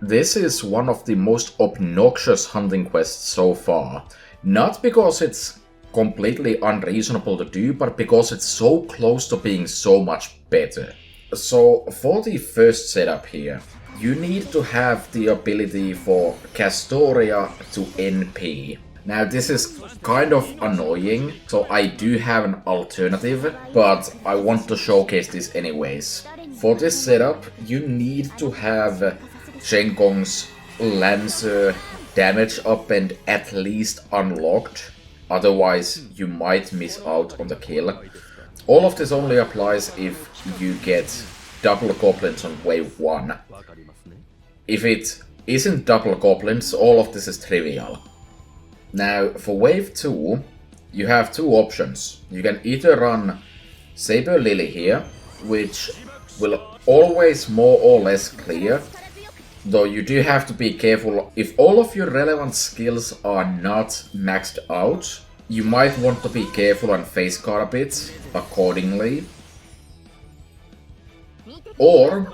This is one of the most obnoxious hunting quests so far. Not because it's completely unreasonable to do, but because it's so close to being so much better. So for the first setup here, you need to have the ability for Castoria to NP. Now this is kind of annoying, so I do have an alternative, but I want to showcase this anyways. For this setup, you need to have Shenkong's Lancer damage upend at least unlocked, otherwise you might miss out on the kill. All of this only applies if you get double goblins on wave 1. If it isn't double goblins, all of this is trivial. Now, for wave 2, you have two options. You can either run Saber Lily here, which will always more or less clear, though you do have to be careful. If all of your relevant skills are not maxed out, you might want to be careful and face guard a bit accordingly. Or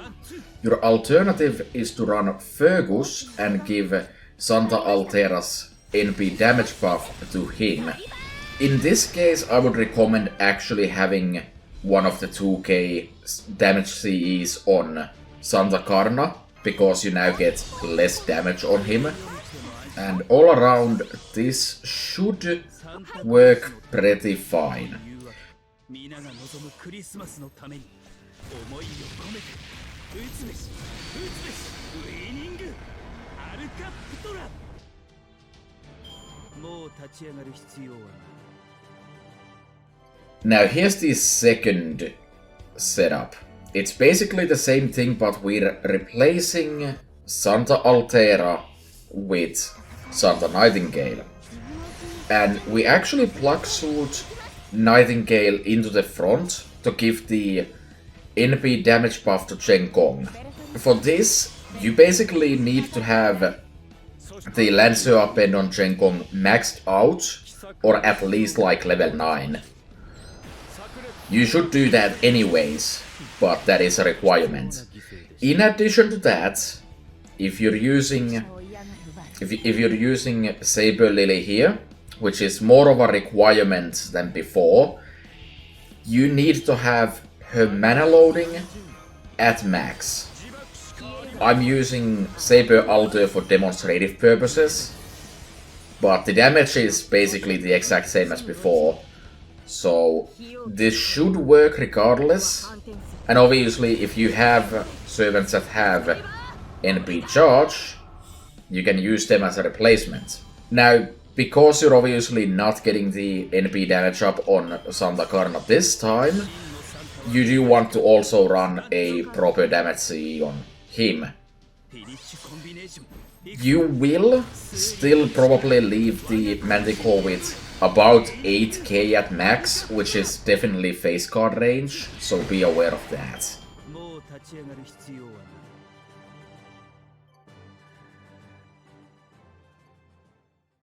your alternative is to run Fergus and give Santa Altera's NP damage buff to him. In this case, I would recommend actually having one of the 2k damage CEs on Santa Carna, because you now get less damage on him. And all around, this should work pretty fine. Now here's the second setup. It's basically the same thing, but we're replacing Santa Altera with Santa Nightingale. And we actually plug suit Nightingale into the front to give the NP damage buff to Chen Gong. For this, you basically need to have the Lancer upend on Chen Gong maxed out, or at least like level 9. You should do that anyways, but that is a requirement. In addition to that, if you're using Saber Lily here, which is more of a requirement than before, you need to have her mana loading at max. I'm using Saber Alter for demonstrative purposes, but the damage is basically the exact same as before. So this should work regardless. And obviously if you have servants that have NP charge, you can use them as a replacement. Now, because you're obviously not getting the NP damage up on Santa Carna this time, you do want to also run a proper damage CE on him. You will still probably leave the Manticore with about 8k at max, which is definitely face card range, so be aware of that.